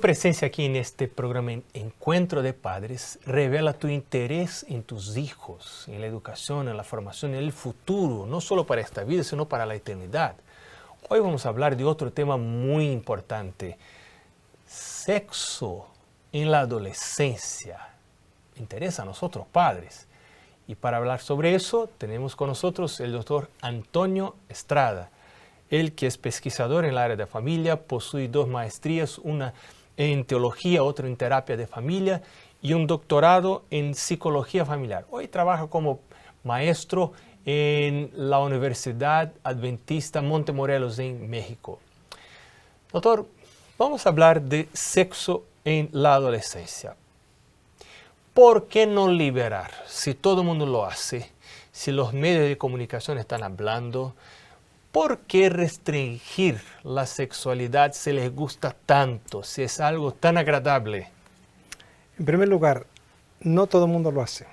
presencia aquí en este programa Encuentro de Padres revela tu interés en tus hijos, en la educación, en la formación, en el futuro, no solo para esta vida, sino para la eternidad. Hoy vamos a hablar de otro tema muy importante, sexo en la adolescencia. Interesa a nosotros, padres. Y para hablar sobre eso, tenemos con nosotros el doctor Antonio Estrada. Él, que es pesquisador en el área de familia, posee 2 maestrías, una en teología, otra en terapia de familia y un doctorado en psicología familiar. Hoy trabaja como maestro en la Universidad Adventista Montemorelos en México. Doctor, vamos a hablar de sexo en la adolescencia. ¿Por qué no liberar? Si todo el mundo lo hace, si los medios de comunicación están hablando, ¿por qué restringir la sexualidad si les gusta tanto, si es algo tan agradable? En primer lugar, no todo el mundo lo hace.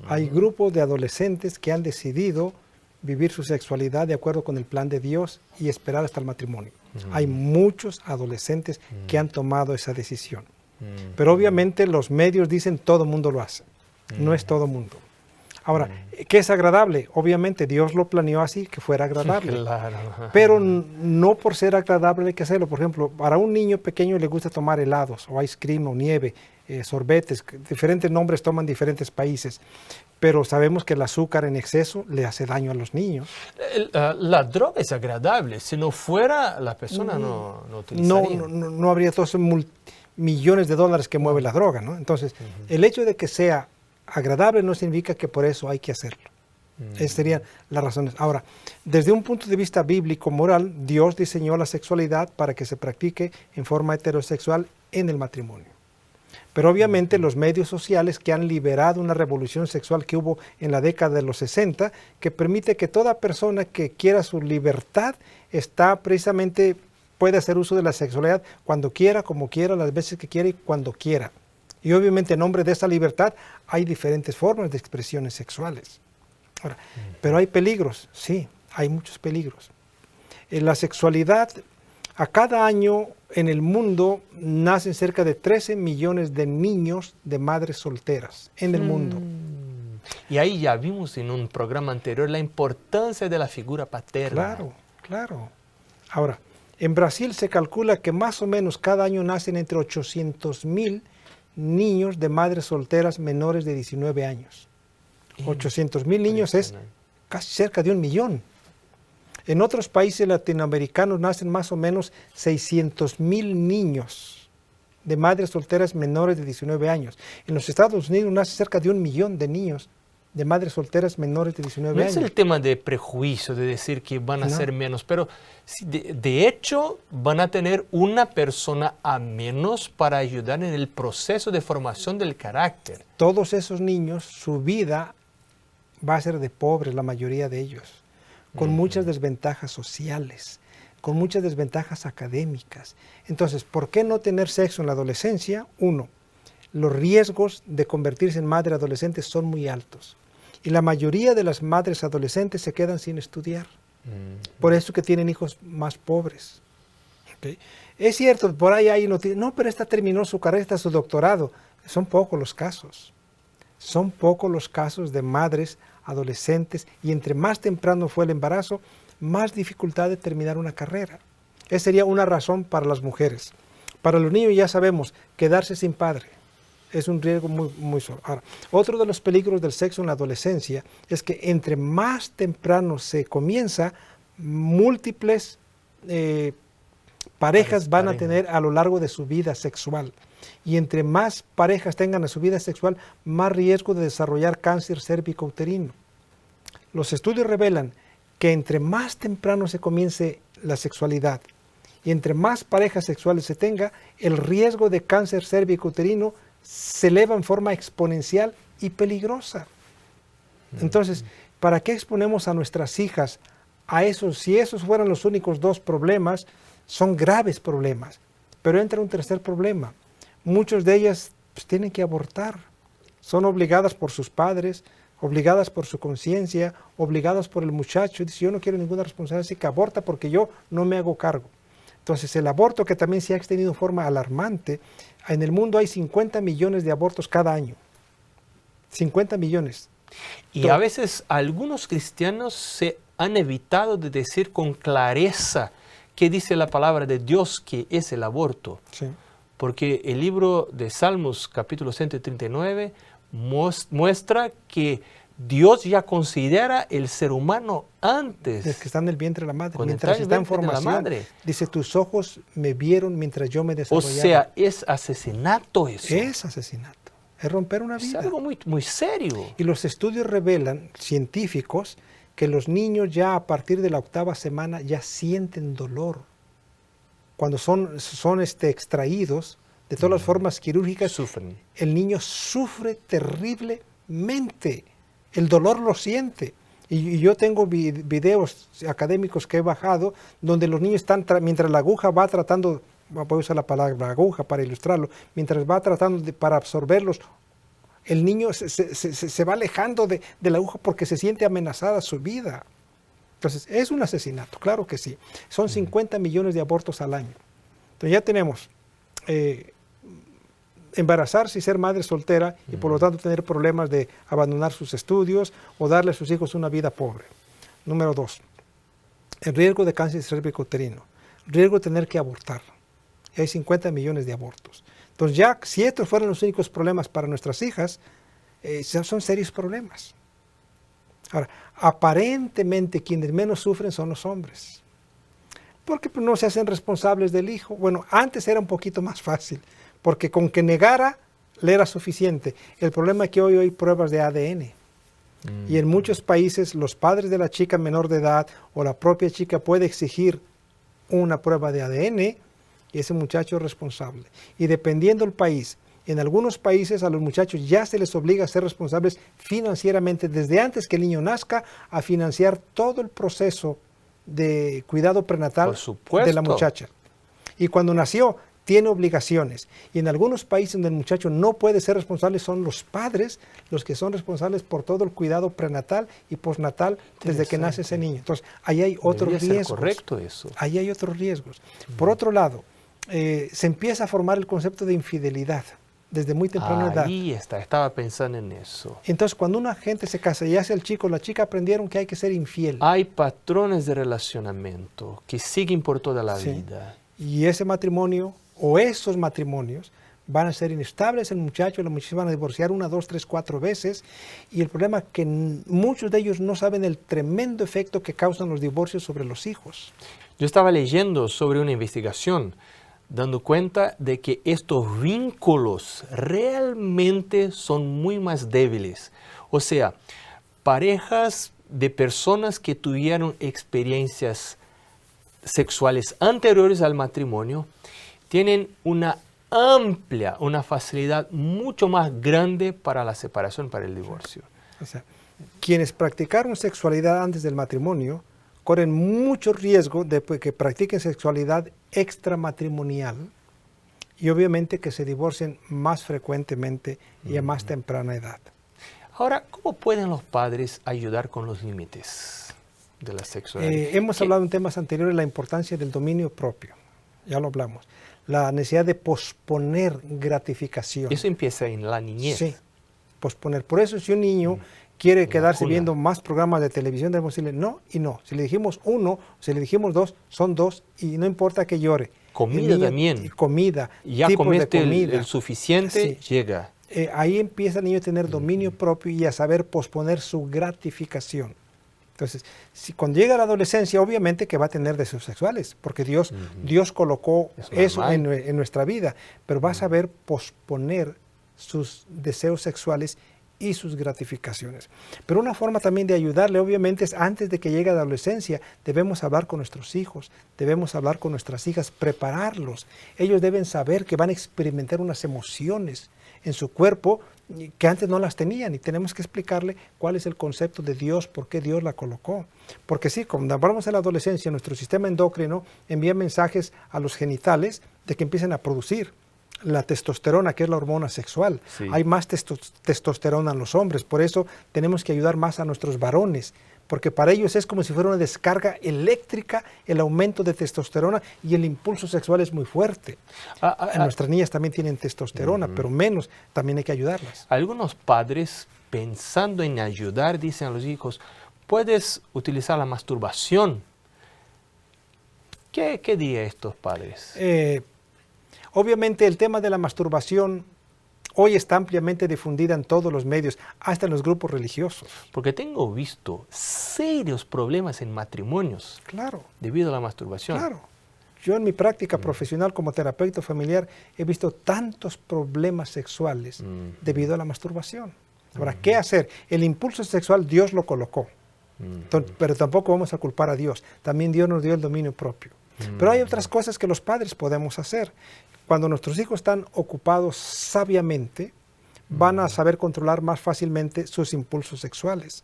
Hay grupos de adolescentes que han decidido vivir su sexualidad de acuerdo con el plan de Dios y esperar hasta el matrimonio. Hay muchos adolescentes que han tomado esa decisión. Pero obviamente los medios dicen todo el mundo lo hace. No es todo el mundo. Ahora, ¿qué es agradable? Obviamente Dios lo planeó así, que fuera agradable. Claro. Pero no por ser agradable hay que hacerlo. Por ejemplo, para un niño pequeño le gusta tomar helados, o ice cream, o nieve, sorbetes. Diferentes nombres toman diferentes países. Pero sabemos que el azúcar en exceso le hace daño a los niños. La droga es agradable. Si no fuera, la persona no utilizaría. No habría todos esos millones de dólares que mueve la droga, ¿no? Entonces, el hecho de que sea agradable no significa que por eso hay que hacerlo. Esas serían las razones. Ahora, desde un punto de vista bíblico, moral, Dios diseñó la sexualidad para que se practique en forma heterosexual en el matrimonio. Pero obviamente los medios sociales que han liberado una revolución sexual que hubo en la década de los 60, que permite que toda persona que quiera su libertad puede hacer uso de la sexualidad cuando quiera, como quiera, las veces que quiera y cuando quiera. Y obviamente en nombre de esa libertad hay diferentes formas de expresiones sexuales. Ahora, pero hay peligros, sí, hay muchos peligros. En la sexualidad, a cada año en el mundo nacen cerca de 13 millones de niños de madres solteras en el mundo. Y ahí ya vimos en un programa anterior la importancia de la figura paterna. Claro. Ahora, en Brasil se calcula que más o menos cada año nacen entre 800,000 niños de madres solteras menores de 19 años. 800,000 niños es casi cerca de 1 millón. En otros países latinoamericanos nacen más o menos 600,000 niños de madres solteras menores de 19 años. En los Estados Unidos nace cerca de 1 millón de niños de madres solteras menores de 19 años. No es el tema de prejuicio, de decir que van a ser menos, pero de hecho van a tener una persona a menos para ayudar en el proceso de formación del carácter. Todos esos niños, su vida va a ser de pobres, la mayoría de ellos, con muchas desventajas sociales, con muchas desventajas académicas. Entonces, ¿por qué no tener sexo en la adolescencia? Uno, los riesgos de convertirse en madre adolescente son muy altos. Y la mayoría de las madres adolescentes se quedan sin estudiar. Por eso que tienen hijos más pobres. ¿Okay? Es cierto, por ahí hay noticias. No, pero esta terminó su carrera, está su doctorado. Son pocos los casos. Son pocos los casos de madres adolescentes. Y entre más temprano fue el embarazo, más dificultad de terminar una carrera. Esa sería una razón para las mujeres. Para los niños ya sabemos, quedarse sin padre es un riesgo muy solo. Ahora, otro de los peligros del sexo en la adolescencia es que entre más temprano se comienza, múltiples parejas van a tener a lo largo de su vida sexual. Y entre más parejas tengan en su vida sexual, más riesgo de desarrollar cáncer cérvico-uterino. Los estudios revelan que entre más temprano se comience la sexualidad y entre más parejas sexuales se tenga, el riesgo de cáncer cérvico-uterino se eleva en forma exponencial y peligrosa. Entonces, ¿para qué exponemos a nuestras hijas a eso? Si esos fueran los únicos 2 problemas, son graves problemas. Pero entra un tercer problema. Muchas de ellas tienen que abortar. Son obligadas por sus padres, obligadas por su conciencia, obligadas por el muchacho. Dice, yo no quiero ninguna responsabilidad, así que aborta porque yo no me hago cargo. Entonces, el aborto, que también se ha extendido de forma alarmante, en el mundo hay 50 millones de abortos cada año. 50 millones. Y a veces algunos cristianos se han evitado de decir con clareza qué dice la palabra de Dios que es el aborto. Sí. Porque el libro de Salmos, capítulo 139, muestra que Dios ya considera el ser humano antes. Desde que está en el vientre de la madre, Cuando mientras está en vientre de la formación. madre. Dice, tus ojos me vieron mientras yo me O desarrollaba. sea, es asesinato eso. Es asesinato, es romper una Es vida. algo muy, muy serio. Y los estudios revelan, científicos, que los niños ya a partir de la 8ª semana ya sienten dolor. Cuando son extraídos de todas las formas quirúrgicas, Sufren. el niño sufre terriblemente. El dolor lo siente. Y yo tengo videos académicos que he bajado donde los niños están, mientras la aguja va tratando, voy a usar la palabra aguja para ilustrarlo, mientras va tratando para absorberlos, el niño se va alejando de la aguja porque se siente amenazada su vida. Entonces, es un asesinato, claro que sí. Son 50 millones de abortos al año. Entonces ya tenemos embarazarse y ser madre soltera y por lo tanto tener problemas de abandonar sus estudios o darle a sus hijos una vida pobre. Número 2, el riesgo de cáncer cervicouterino, riesgo de tener que abortar. Hay 50 millones de abortos. Entonces ya, si estos fueran los únicos problemas para nuestras hijas, son serios problemas. Ahora, aparentemente quienes menos sufren son los hombres, porque pues, no se hacen responsables del hijo. Bueno, antes era un poquito más fácil, porque con que negara le era suficiente. El problema es que hoy hay pruebas de ADN. Y en muchos países los padres de la chica menor de edad o la propia chica puede exigir una prueba de ADN y ese muchacho es responsable. Y dependiendo del país, en algunos países a los muchachos ya se les obliga a ser responsables financieramente desde antes que el niño nazca, a financiar todo el proceso de cuidado prenatal de la muchacha. Y cuando nació, tiene obligaciones. Y en algunos países donde el muchacho no puede ser responsable, son los padres los que son responsables por todo el cuidado prenatal y postnatal desde que nace ese niño. Entonces, ahí hay otros riesgos. Correcto eso. Ahí hay otros riesgos. Por otro lado, se empieza a formar el concepto de infidelidad desde muy temprana edad. Ahí estaba pensando en eso. Entonces, cuando una gente se casa y hace el chico, la chica aprendieron que hay que ser infiel. Hay patrones de relacionamiento que siguen por toda la vida. Y ese matrimonio o esos matrimonios van a ser inestables, el muchacho y la muchacha van a divorciar 1, 2, 3, 4 veces, y el problema es que muchos de ellos no saben el tremendo efecto que causan los divorcios sobre los hijos. Yo estaba leyendo sobre una investigación dando cuenta de que estos vínculos realmente son muy más débiles. O sea, parejas de personas que tuvieron experiencias sexuales anteriores al matrimonio tienen una facilidad mucho más grande para la separación, para el divorcio. O sea, quienes practicaron sexualidad antes del matrimonio corren mucho riesgo de que practiquen sexualidad extramatrimonial y obviamente que se divorcien más frecuentemente y a más temprana edad. Ahora, ¿cómo pueden los padres ayudar con los límites de la sexualidad? Hemos hablado en temas anteriores de la importancia del dominio propio, ya lo hablamos. La necesidad de posponer gratificación. Eso empieza en la niñez. Sí, posponer. Por eso si un niño quiere quedarse viendo más programas de televisión, debemos decirle no y no. Si le dijimos 1, si le dijimos 2, son 2 y no importa que llore. Comida también. Comida. Ya comiste el suficiente, sí. Llega. Ahí empieza el niño a tener dominio propio y a saber posponer su gratificación. Entonces, cuando llega a la adolescencia, obviamente que va a tener deseos sexuales, porque Dios colocó eso en nuestra vida, pero va a saber posponer sus deseos sexuales y sus gratificaciones. Pero una forma también de ayudarle, obviamente, es antes de que llegue a la adolescencia, debemos hablar con nuestros hijos, debemos hablar con nuestras hijas, prepararlos. Ellos deben saber que van a experimentar unas emociones en su cuerpo que antes no las tenían y tenemos que explicarle cuál es el concepto de Dios, por qué Dios la colocó. Porque sí, cuando hablamos de la adolescencia, nuestro sistema endocrino envía mensajes a los genitales de que empiecen a producir la testosterona, que es la hormona sexual. Sí. Hay más testosterona en los hombres, por eso tenemos que ayudar más a nuestros varones, porque para ellos es como si fuera una descarga eléctrica, el aumento de testosterona, y el impulso sexual es muy fuerte. Nuestras niñas también tienen testosterona, pero menos, también hay que ayudarlas. Algunos padres, pensando en ayudar, dicen a los hijos, puedes utilizar la masturbación. ¿Qué dirían estos padres? Obviamente el tema de la masturbación hoy está ampliamente difundida en todos los medios, hasta en los grupos religiosos. Porque tengo visto serios problemas en matrimonios. Claro. Debido a la masturbación. Claro. Yo en mi práctica profesional como terapeuta familiar he visto tantos problemas sexuales debido a la masturbación. Ahora, ¿qué hacer? El impulso sexual Dios lo colocó, pero tampoco vamos a culpar a Dios. También Dios nos dio el dominio propio. Pero hay otras cosas que los padres podemos hacer. Cuando nuestros hijos están ocupados sabiamente, van a saber controlar más fácilmente sus impulsos sexuales.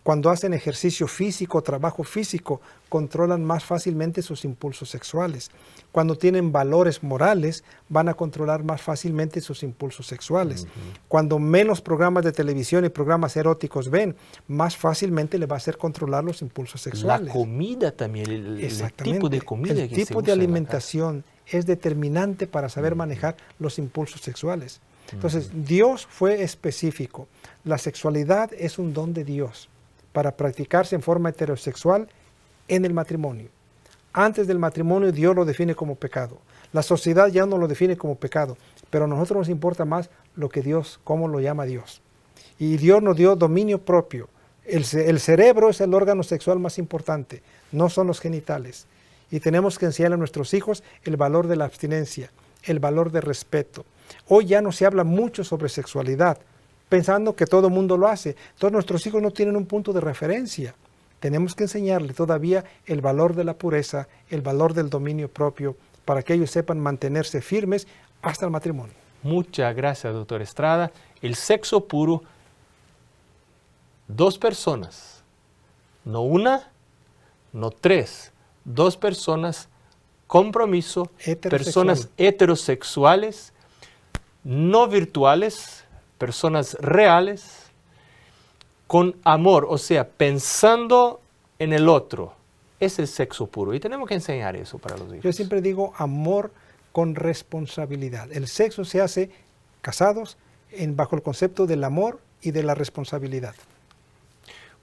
Cuando hacen ejercicio físico, trabajo físico, controlan más fácilmente sus impulsos sexuales. Cuando tienen valores morales, van a controlar más fácilmente sus impulsos sexuales. Cuando menos programas de televisión y programas eróticos ven, más fácilmente le va a hacer controlar los impulsos sexuales. La comida también, el tipo de comida el que se tipo de usa alimentación es determinante para saber manejar los impulsos sexuales. Entonces, Dios fue específico. La sexualidad es un don de Dios para practicarse en forma heterosexual en el matrimonio. Antes del matrimonio Dios lo define como pecado. La sociedad ya no lo define como pecado, pero a nosotros nos importa más lo que Dios, cómo lo llama Dios. Y Dios nos dio dominio propio. El cerebro es el órgano sexual más importante, no son los genitales. Y tenemos que enseñar a nuestros hijos el valor de la abstinencia, el valor de respeto. Hoy ya no se habla mucho sobre sexualidad, pensando que todo el mundo lo hace. Entonces nuestros hijos no tienen un punto de referencia. Tenemos que enseñarles todavía el valor de la pureza, el valor del dominio propio, para que ellos sepan mantenerse firmes hasta el matrimonio. Muchas gracias, doctor Estrada. El sexo puro, dos personas, no una, no tres, dos personas, compromiso, personas heterosexuales, no virtuales, personas reales, con amor, o sea, pensando en el otro. Es el sexo puro y tenemos que enseñar eso para los hijos. Yo siempre digo amor con responsabilidad. El sexo se hace casados bajo el concepto del amor y de la responsabilidad.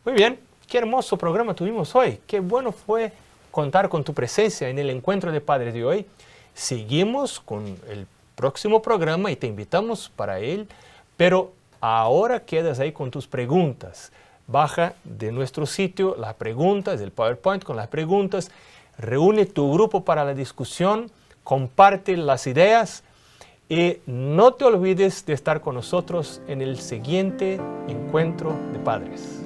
Muy bien, qué hermoso programa tuvimos hoy. Qué bueno fue contar con tu presencia en el encuentro de padres de hoy. Seguimos con el próximo programa y te invitamos para él. Pero ahora quedas ahí con tus preguntas. Baja de nuestro sitio las preguntas, del PowerPoint con las preguntas. Reúne tu grupo para la discusión. Comparte las ideas. Y no te olvides de estar con nosotros en el siguiente encuentro de padres.